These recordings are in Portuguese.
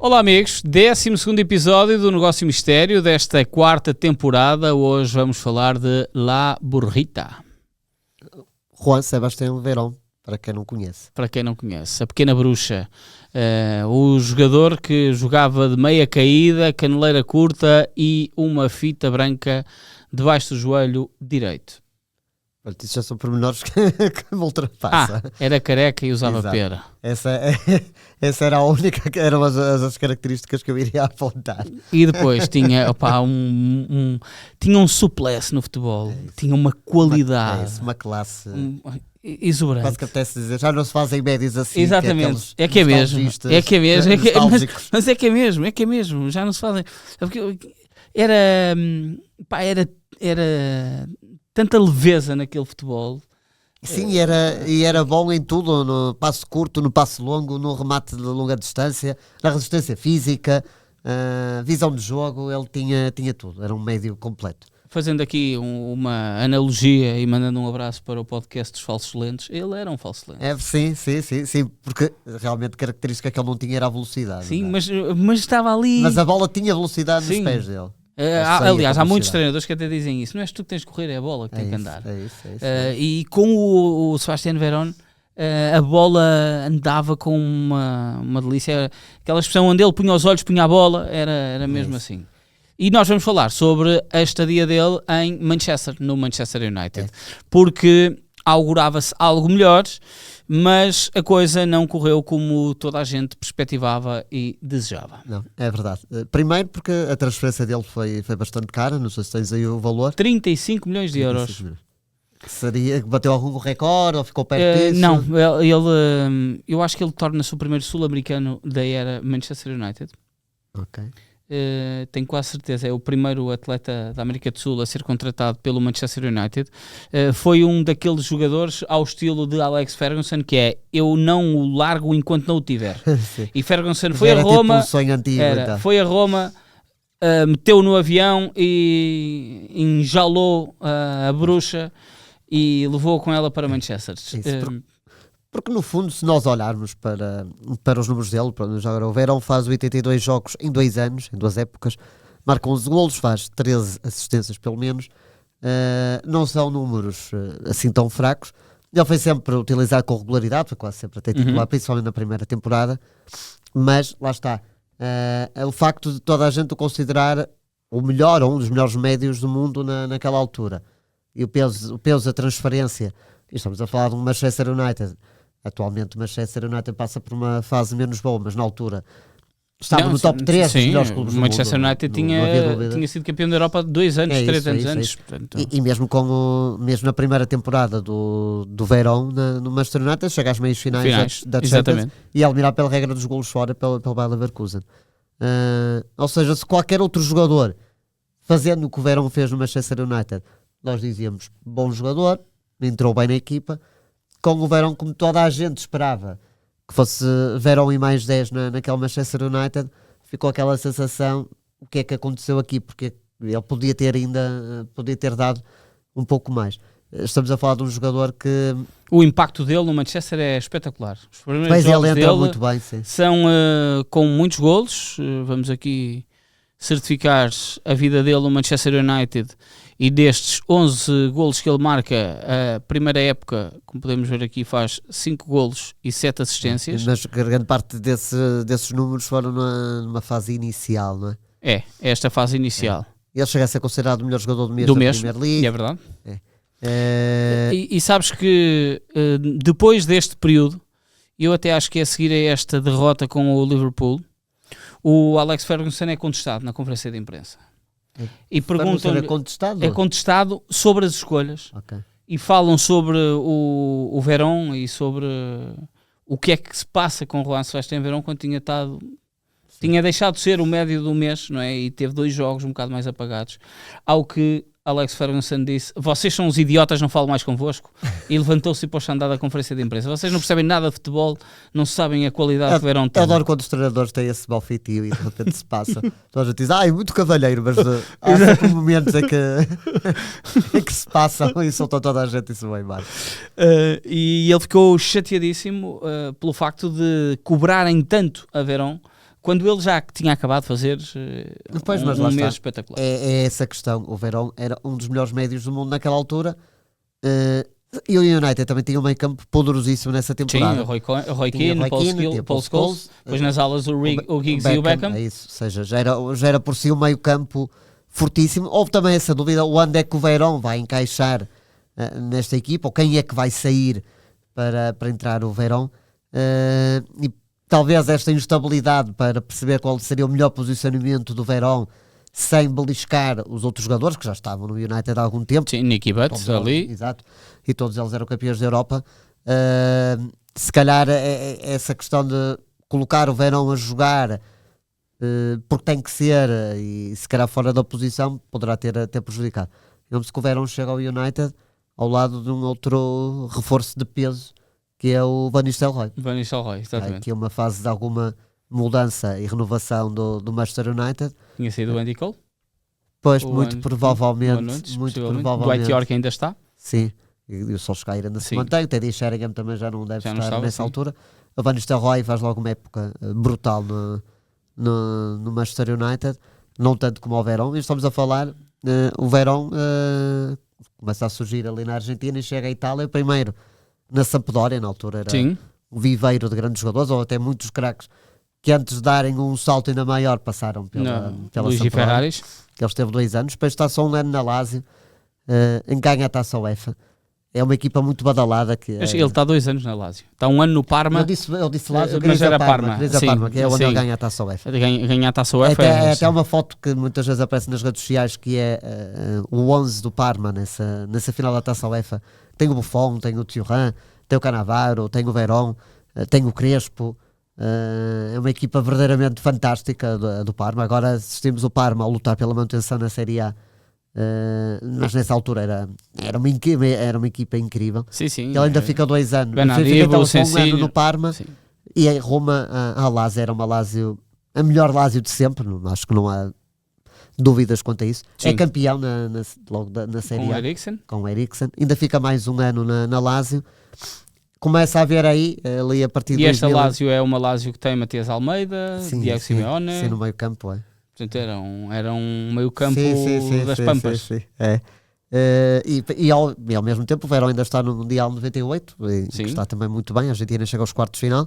Olá amigos, 12º episódio do Negócio Mistério desta 4ª temporada. Hoje vamos falar de La Burrita. Juan Sebastián Verón, para quem não conhece. Para quem não conhece, a pequena bruxa, o jogador que jogava de meia caída, caneleira curta e uma fita branca debaixo do joelho direito. Isso já são pormenores que me ultrapassa. Era careca e usava Exato. pera. Essa era a única, eram as características que eu iria apontar. E depois tinha tinha um suplesse no futebol, tinha uma qualidade. Uma classe. Exuberante. Quase que apetece dizer, já não se fazem médios assim. Exatamente, é que é mesmo, mas é que é mesmo, já não se fazem, porque era tanta leveza naquele futebol. Sim, e era bom em tudo, no passo curto, no passo longo, no remate de longa distância, na resistência física, visão de jogo, ele tinha tudo, era um médio completo. Fazendo aqui uma analogia e mandando um abraço para o podcast dos falsos lentes, ele era um falso lente. Sim, porque realmente a característica que ele não tinha era a velocidade. Sim, mas estava ali. Mas a bola tinha velocidade nos pés dele. Aliás, há muitos treinadores que até dizem isso. Não és tu que tens de correr, é a bola que tem que andar. É isso. E com o Sebastián Verón, a bola andava com uma delícia. Aquela expressão onde ele punha os olhos, punha a bola, era mesmo assim. E nós vamos falar sobre a estadia dele em Manchester, no Manchester United, porque augurava-se algo melhor, mas a coisa não correu como toda a gente perspectivava e desejava. Não, é verdade. Primeiro porque a transferência dele foi bastante cara, não sei se tens aí o valor. 35 milhões de euros. Bateu algum recorde ou ficou perto disso? Não, eu acho que ele torna-se o primeiro sul-americano da era Manchester United. Ok. Tenho quase certeza, é o primeiro atleta da América do Sul a ser contratado pelo Manchester United. Foi um daqueles jogadores ao estilo de Alex Ferguson, que é, eu não o largo enquanto não o tiver. E Ferguson foi a Roma, tipo um sonho antigo, então. foi a Roma, meteu no avião e enjalou a bruxa e levou com ela para Manchester. Porque no fundo, se nós olharmos para os números dele, já agora o Verón faz 82 jogos em 2 anos, em 2 épocas, marca 11 golos, faz 13 assistências pelo menos, não são números assim tão fracos. Ele foi sempre utilizado com regularidade, foi quase sempre até titular, principalmente na primeira temporada, mas lá está, o facto de toda a gente o considerar o melhor ou um dos melhores médios do mundo naquela altura, e o peso da transferência, e estamos a falar de um Manchester United. Atualmente o Manchester United passa por uma fase menos boa, mas na altura estava no top 3 dos melhores clubes do mundo. O Manchester United tinha sido campeão da Europa 2 anos, 3 anos antes. Portanto... E mesmo mesmo na primeira temporada do Verón no Manchester United, chega às meias finais da Champions e é eliminado pela regra dos golos fora pelo Bayer Leverkusen. Ou seja, se qualquer outro jogador fazendo o que o Verón fez no Manchester United, nós dizíamos, bom jogador, entrou bem na equipa. Com o Verón, como toda a gente esperava que fosse Verón e mais 10 naquele Manchester United, ficou aquela sensação, o que é que aconteceu aqui, porque ele podia ter dado um pouco mais. Estamos a falar de um jogador que... O impacto dele no Manchester é espetacular. Os primeiros mas jogos ele entra dele muito bem, sim. São com muitos golos. Vamos aqui certificar a vida dele no Manchester United. E destes 11 golos que ele marca, a primeira época, como podemos ver aqui, faz 5 golos e 7 assistências. Mas grande parte desses números foram numa fase inicial, não é? É esta fase inicial. Ele chega a ser considerado o melhor jogador do mês da Premier League. É verdade. E sabes que depois deste período, eu até acho que é a seguir a esta derrota com o Liverpool, o Alex Ferguson é contestado na conferência de imprensa. E perguntam-lhe, é contestado sobre as escolhas. E falam sobre o Verón e sobre o que é que se passa com o Juan Sebastián Verón quando tinha deixado de ser o médio do mês, não é? E teve 2 jogos um bocado mais apagados, ao que Alex Ferguson disse, vocês são os idiotas, não falo mais convosco, e levantou-se e pôs-se a andar da conferência de imprensa. Vocês não percebem nada de futebol, não sabem a qualidade que Verón tem. Eu adoro quando os treinadores têm esse balfitio e de repente se passa. Então a gente diz, é muito cavalheiro, mas há sempre momentos em que se passam e soltam toda a gente e isso vai mais. E ele ficou chateadíssimo pelo facto de cobrarem tanto a Verón quando ele já tinha acabado de fazer um mês espetacular. É essa questão. O Verón era um dos melhores médios do mundo naquela altura. E o United também tinha um meio campo poderosíssimo nessa temporada. Sim, o Roy Keane, Paul Scholes, depois nas alas o Giggs e o Beckham. É isso, ou seja, já era por si um meio campo fortíssimo. Houve também essa dúvida, onde é que o Verón vai encaixar nesta equipa, ou quem é que vai sair para entrar o Verón. E talvez esta instabilidade para perceber qual seria o melhor posicionamento do Verón, sem beliscar os outros jogadores que já estavam no United há algum tempo. Sim, Nicky Butt ali. Exato. E todos eles eram campeões da Europa. Se calhar essa questão de colocar o Verón a jogar porque tem que ser, e se calhar fora da posição, poderá ter prejudicado. Vemos que o Verón chega ao United ao lado de um outro reforço de peso, que é o Van Nistelrooy. Van Nistelrooy, exatamente. Que é uma fase de alguma mudança e renovação do Manchester United. Tinha sido o Andy Cole? Pois, muito provavelmente. Dwight York ainda está? Sim, e o Solskjaer ainda se mantém. O Teddy Sheringham também já não deve estar nessa altura. O Van Nistelrooy faz logo uma época brutal no Manchester United, não tanto como o Verón. E estamos a falar, o Verón começa a surgir ali na Argentina e chega à Itália primeiro na Sampdoria, na altura era um viveiro de grandes jogadores, ou até muitos craques que antes de darem um salto ainda maior passaram pela Luigi Ferraris, que ele esteve 2 anos, depois está só um ano na Lazio, ganha a Taça UEFA. É uma equipa muito badalada. Mas ele está 2 anos na Lazio, está 1 ano no Parma. Eu disse Lazio, mas era Parma, que é onde ele ganha a Taça UEFA. Ganha a Taça UEFA. Até uma foto que muitas vezes aparece nas redes sociais, que é o 11 do Parma nessa final da Taça UEFA. Tem o Buffon, tem o Thuram, tem o Cannavaro, tem o Verón, tem o Crespo. É uma equipa verdadeiramente fantástica do Parma. Agora assistimos o Parma a lutar pela manutenção na Série A, mas nessa altura era uma equipa incrível. Sim, sim. Ele ainda fica 2 anos. Fica então um ano no Parma. Sim. E em Roma a Lazio era uma Lazio, a melhor Lazio de sempre. Acho que não há dúvidas quanto a isso. Sim. É campeão logo na Série A com o Eriksen. Ainda fica mais um ano na Lazio. Começa a haver aí, ali a partir de... E esta Lazio é uma Lazio que tem Matias Almeida, Diego Simeone. Sim, no meio campo, Portanto, era um meio campo das Pampas. Sim. E ao mesmo tempo o Verón ainda está no Mundial 98, que está também muito bem. A Argentina chega aos quartos de final.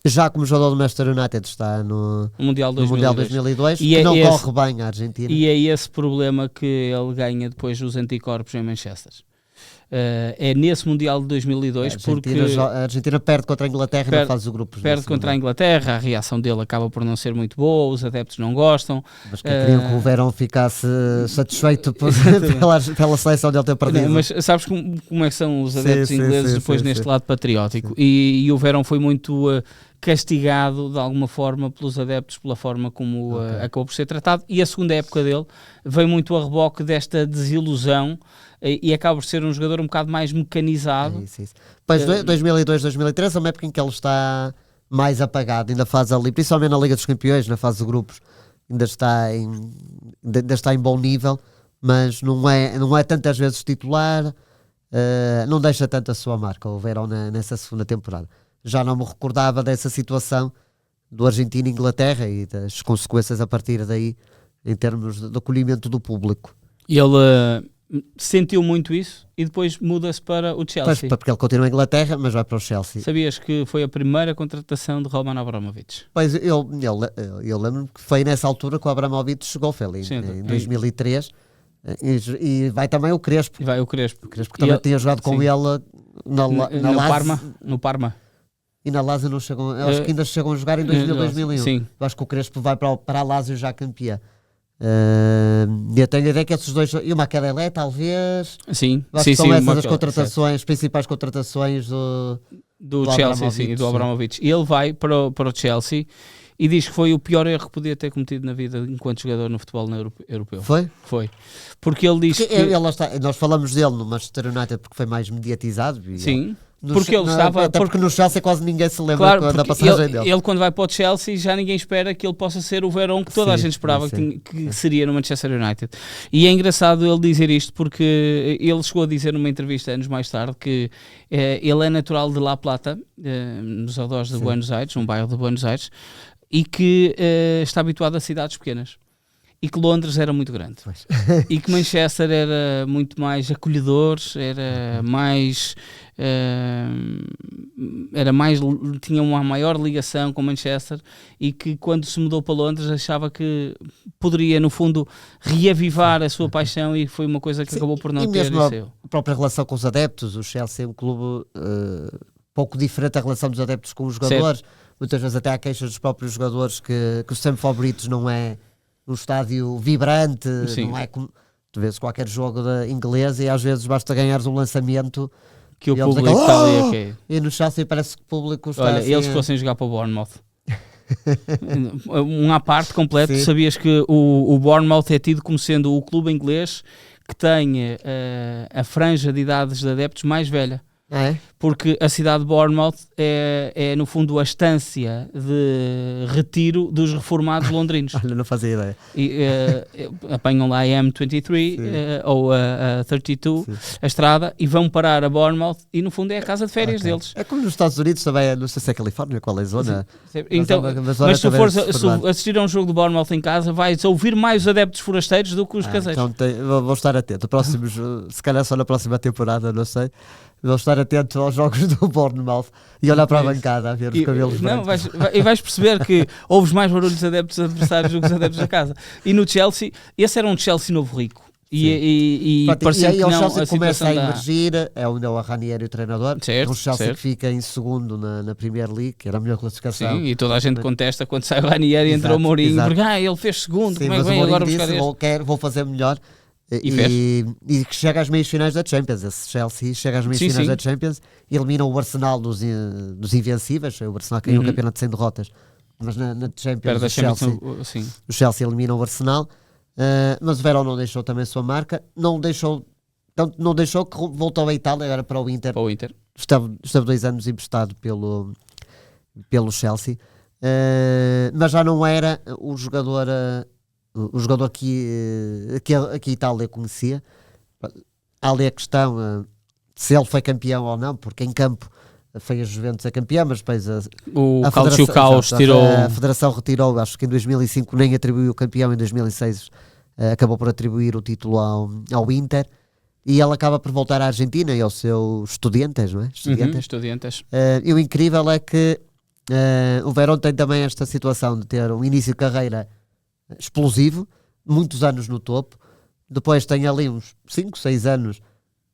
Já como jogador do Manchester United está no Mundial 2002, que não corre bem a Argentina. E é esse problema que ele ganha depois dos anticorpos em Manchester. É nesse Mundial de 2002 porque a Argentina perde contra a Inglaterra na fase dos grupos. Perde contra a Inglaterra, a reação dele acaba por não ser muito boa, os adeptos não gostam. Mas que queriam que o Verón ficasse satisfeito pela seleção dele ter perdido. Não, mas sabes como é que são os adeptos ingleses depois neste lado patriótico? E o Verón foi muito castigado de alguma forma pelos adeptos, pela forma como acabou por ser tratado, e a segunda época dele veio muito a reboque desta desilusão e acaba por ser um jogador um bocado mais mecanizado. Isso. Depois 2002, 2003 é uma época em que ele está mais apagado, ainda faz ali, principalmente na Liga dos Campeões, na fase de grupos, ainda está em bom nível, mas não é tantas vezes titular, não deixa tanto a sua marca, o Verón nessa segunda temporada. Já não me recordava dessa situação do Argentina e Inglaterra e das consequências a partir daí em termos de acolhimento do público. Ele sentiu muito isso e depois muda-se para o Chelsea. Porque ele continua em Inglaterra, mas vai para o Chelsea. Sabias que foi a primeira contratação de Roman Abramovich? Pois, eu lembro-me que foi nessa altura que o Abramovich chegou, foi em 2003, e vai também o Crespo. Vai o Crespo. Que também tinha jogado com ele no Parma. E na Lazio não chegam, acho que ainda chegam a jogar em 2001. Sim. Acho que o Crespo vai para a Lazio já campeã. Eu tenho a ideia que esses dois, e o Makelele talvez, sim, são essas as contratações, principais contratações do Chelsea e do Abramovich. E ele vai para o Chelsea e diz que foi o pior erro que podia ter cometido na vida enquanto jogador no futebol europeu. Foi. Porque ele diz nós falamos dele no Manchester United porque foi mais mediatizado. Sim. Porque ele estava... Até porque no Chelsea quase ninguém se lembra da passagem dele. Ele quando vai para o Chelsea já ninguém espera que ele possa ser o Verón que toda a gente esperava que seria no Manchester United. E é engraçado ele dizer isto porque ele chegou a dizer numa entrevista anos mais tarde que ele é natural de La Plata, nos arredores de Buenos Aires, um bairro de Buenos Aires, e que está habituado a cidades pequenas. E que Londres era muito grande. E que Manchester era muito mais acolhedor, tinha uma maior ligação com Manchester, e que quando se mudou para Londres achava que poderia, no fundo, reavivar a sua paixão, e foi uma coisa que acabou por não ter. Mesmo a própria relação com os adeptos, o Chelsea é um clube pouco diferente da relação dos adeptos com os jogadores. Certo. Muitas vezes até há queixas dos próprios jogadores que o Stamford Favoritos não é um estádio vibrante, sim, não é como tu vês qualquer jogo inglês, e às vezes basta ganhares um lançamento que o público está ali, okay. E no Chelsea parece que o público está olha, assim, eles fossem jogar para o Bournemouth à parte completo, sim. Sabias que o Bournemouth é tido como sendo o clube inglês que tem a franja de idades de adeptos mais velha. É? Porque a cidade de Bournemouth é no fundo a estância de retiro dos reformados londrinos. Olha, não fazia ideia. E apanham lá a M23 ou a 32, sim, a estrada, e vão parar a Bournemouth, e no fundo é a casa de férias, okay, deles. É como nos Estados Unidos também, não sei se é Califórnia, qual é a zona. Sim. Então, mas se tu fores assistir a um jogo de Bournemouth em casa, vais ouvir mais os adeptos forasteiros do que os caseiros. Então vou estar atento. Próximos, se calhar só na próxima temporada, não sei. Vou estar atento aos jogos do Bournemouth e olhar para a bancada a ver os cabelos brancos. E vais perceber que ouves mais barulhos de adeptos adversários do que os adeptos da casa. E no Chelsea, esse era um Chelsea novo rico. E parecia que o não, Chelsea começa a emergir, é onde é o Ranieri o treinador. Certo, um Chelsea certo, que fica em segundo na Premier League, que era a melhor classificação. Sim, e toda a gente contesta quando sai o Ranieri e entrou o Mourinho, porque ele fez segundo, sim, como é que vem agora buscar este? Vou fazer melhor. E que chega às meias finais da Champions. Esse Chelsea chega às meias finais da Champions, elimina o Arsenal dos Invencíveis. O Arsenal caiu no campeonato sem derrotas, mas na Champions, o Chelsea elimina o Arsenal. Mas o Verón não deixou também a sua marca, não deixou que voltou à Itália, agora para o Inter. Esteve 2 anos emprestado pelo Chelsea, mas já não era o jogador que a Itália conhecia. Há ali a questão se ele foi campeão ou não, porque em campo foi a Juventus a campeã, mas depois a Federação retirou, acho que em 2005 nem atribuiu o campeão, em 2006 acabou por atribuir o título ao Inter, e ele acaba por voltar à Argentina e ao seu Estudiantes, não é? Estudiantes. E o incrível é que o Verón tem também esta situação de ter um início de carreira explosivo, muitos anos no topo, depois tem ali uns 5, 6 anos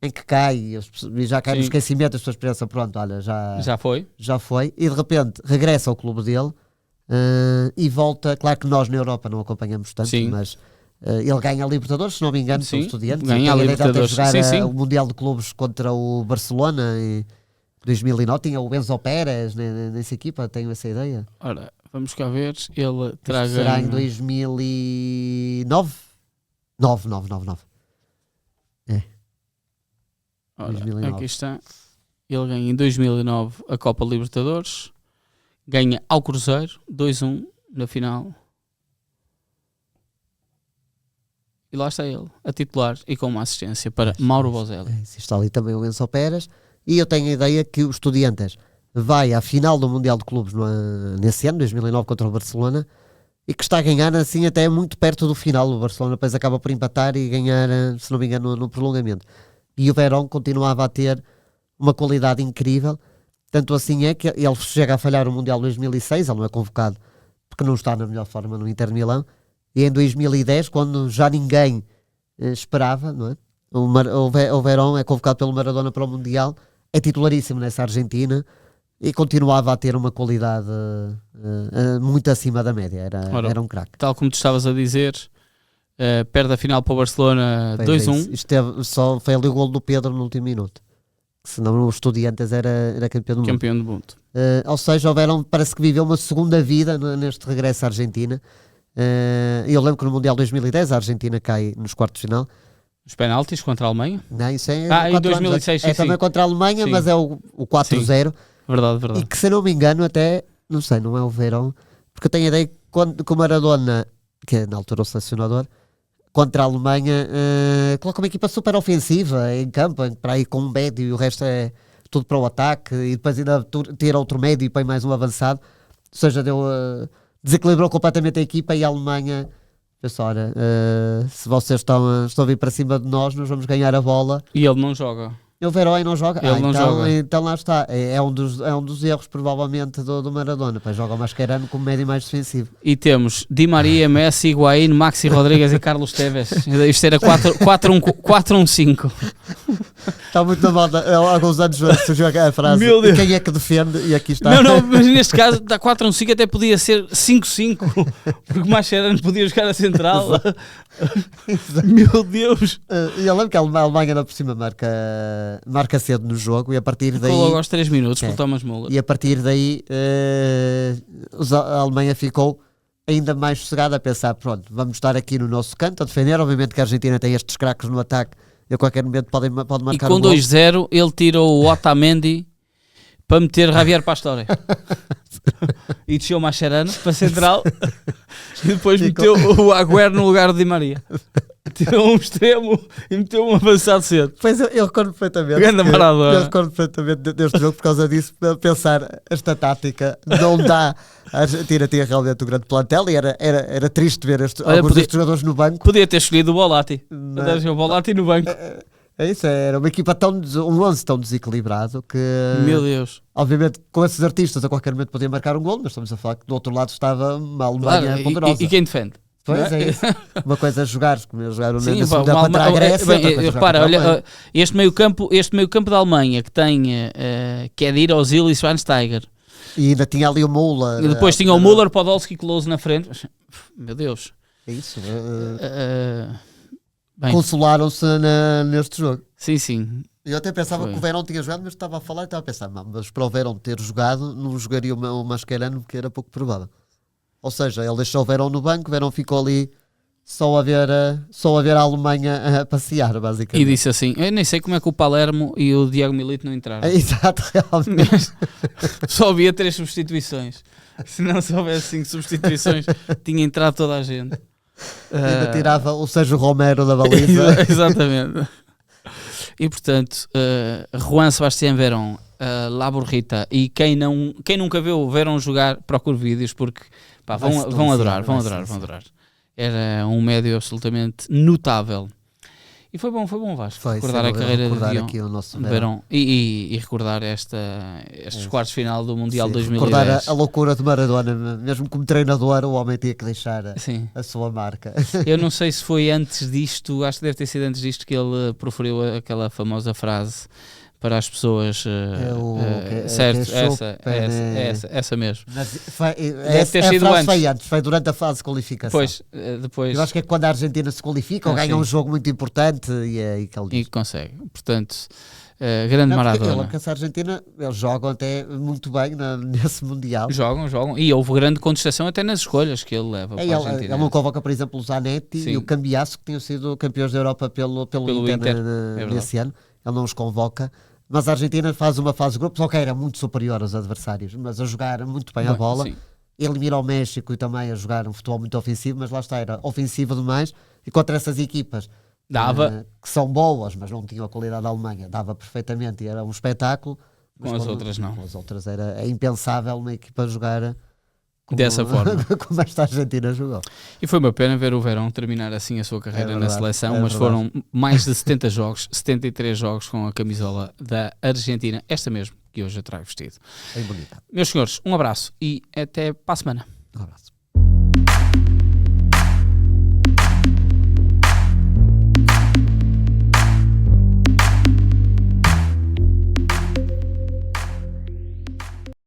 em que cai e já cai no esquecimento, as pessoas pensam, pronto, olha, já foi, e de repente regressa ao clube dele e volta. Claro que nós na Europa não acompanhamos tanto, sim, mas ele ganha a Libertadores, se não me engano, são Estudiantes, ganha a Libertadores, jogar o Mundial de Clubes contra o Barcelona em 2009, tinha o Enzo Pérez nessa equipa, tenho essa ideia. Ora, vamos cá ver, ele terá será em 2009? 9. É. Ora, 2009. Aqui está. Ele ganha em 2009 a Copa Libertadores, ganha ao Cruzeiro 2-1 na final, e lá está ele, a titular e com uma assistência para Mauro Bozelli. Está ali também o Enzo Pérez, e eu tenho a ideia que o Estudiantes vai à final do Mundial de Clubes nesse ano, 2009, contra o Barcelona, e que está a ganhar assim até muito perto do final. O Barcelona depois acaba por empatar e ganhar, se não me engano, no prolongamento. E o Verón continuava a ter uma qualidade incrível, tanto assim é que ele chega a falhar o Mundial de 2006, ele não é convocado porque não está na melhor forma no Inter de Milão, e em 2010, quando já ninguém esperava, não é? O Verón é convocado pelo Maradona para o Mundial, é titularíssimo nessa Argentina, e continuava a ter uma qualidade muito acima da média. Era um craque. Tal como tu estavas a dizer, perde a final para o Barcelona 2-1. Só foi ali o golo do Pedro no último minuto. Senão o Estudiantes era campeão do mundo. Ou seja, o Verón parece que viveu uma segunda vida neste regresso à Argentina. Eu lembro que no Mundial 2010 a Argentina cai nos quartos de final. Os penaltis contra a Alemanha? Não, isso é em 2006. É também contra a Alemanha, sim, mas é o 4-0. Verdade. E que, se não me engano, até, não sei, não é o Verón, porque eu tenho a ideia que o Maradona, que é na altura o selecionador, contra a Alemanha, coloca uma equipa super ofensiva em campo, para ir com um médio e o resto é tudo para o ataque, e depois ainda tira outro médio e põe mais um avançado. Ou seja, deu desequilibrou completamente a equipa e a Alemanha pensou, olha, se vocês estão a vir para cima de nós vamos ganhar a bola. E ele não joga. O Verón não joga? Ele não joga. Então lá está. É um dos erros, provavelmente, do Maradona. Depois joga o Mascherano como médio mais defensivo. E temos Di Maria, Messi, Higuaín, Maxi Rodrigues e Carlos Tevez. Isto era 4-1-5. Está muito na moda. Há alguns anos surgiu a frase: Meu Deus. quem é que defende? E aqui está. Não, mas neste caso, da 4-1-5 até podia ser 5-5, porque o Mascherano podia jogar a central. Meu Deus! E eu lembro que a Alemanha ainda por cima marca cedo no jogo e a partir daí. Logo aos 3 minutos por Thomas Müller. E a partir daí a Alemanha ficou ainda mais sossegada a pensar: pronto, vamos estar aqui no nosso canto a defender. Obviamente que a Argentina tem estes craques no ataque e a qualquer momento pode marcar e com um gol. 2-0 ele tirou o Otamendi para meter Javier Pastore e desceu o Mascherano para central e depois meteu o Agüero no lugar de Di Maria. Tirou um extremo e meteu um avançado cedo. Pois eu recordo perfeitamente. Eu recordo perfeitamente deste jogo por causa disso, para pensar esta tática não dá. A Argentina tinha realmente um grande plantel e era triste ver alguns destes jogadores no banco. Podia ter escolhido o Bolatti. O Bolatti no banco. É isso, era uma equipa um 11 tão desequilibrado que, meu Deus, obviamente com esses artistas a qualquer momento podia marcar um gol, mas estamos a falar que do outro lado estava uma Alemanha poderosa. E quem defende? Pois é isso. Uma coisa é jogar como eles jogaram na segunda uma contra a Grécia. Repara, olha, este meio campo da Alemanha que tem Khedira, Ozil e Schweinsteiger. E ainda tinha ali o Müller. E depois tinha o Müller, Podolski e Klose na frente. Meu Deus. É isso. Consolaram-se neste jogo. Sim. Eu até pensava que o Verón tinha jogado, mas estava a falar e estava a pensar, mas para o Verón ter jogado, não jogaria o Mascherano, porque era pouco provável. Ou seja, ele deixou o Verón no banco, o Verón ficou ali só a ver a Alemanha a passear, basicamente. E disse assim: eu nem sei como é que o Palermo e o Diego Milito não entraram. Exato, realmente. Só havia 3 substituições. Se não houvesse 5 substituições, tinha entrado toda a gente. Ainda tirava o Sérgio Romero da baliza. Exatamente. E portanto, Juan Sebastián Verón, La Burrita, e quem nunca viu o Verón jogar, procure vídeos porque vão adorar. Era um médio absolutamente notável. E foi bom Vasco, recordar a carreira de Verón e recordar estes quartos de final do Mundial 2010. Recordar a loucura de Maradona, mesmo como treinador o homem tinha que deixar a sua marca. Eu não sei se foi antes disto, acho que deve ter sido antes disto que ele proferiu aquela famosa frase para as pessoas, certo, essa mesmo. Deve ter sido antes. Foi durante a fase de qualificação. Depois. Eu acho que é quando a Argentina se qualifica ou ganha um jogo muito importante e consegue. Portanto, grande Maradona. Porque a Argentina, eles jogam até muito bem nesse Mundial. Jogam. E houve grande contestação até nas escolhas que ele leva para a Argentina. Ele não convoca, por exemplo, o Zanetti e o Cambiasso, que tinham sido campeões da Europa pelo Inter nesse ano. Ele não os convoca. Mas a Argentina faz uma fase de grupos, era muito superior aos adversários, mas a jogar muito bem a bola. Sim. Eliminar o México e também a jogar um futebol muito ofensivo, mas lá está, era ofensivo demais. E contra essas equipas que são boas, mas não tinham a qualidade da Alemanha, dava perfeitamente e era um espetáculo. Com as outras não. Com as outras é impensável uma equipa jogar dessa forma. Como esta Argentina jogou. E foi uma pena ver o Verón terminar assim a sua carreira na seleção, mas foram mais de 70 jogos, 73 jogos com a camisola da Argentina, esta mesmo que hoje eu trago vestido. Bem bonita. Meus senhores, um abraço e até para a semana. Um abraço.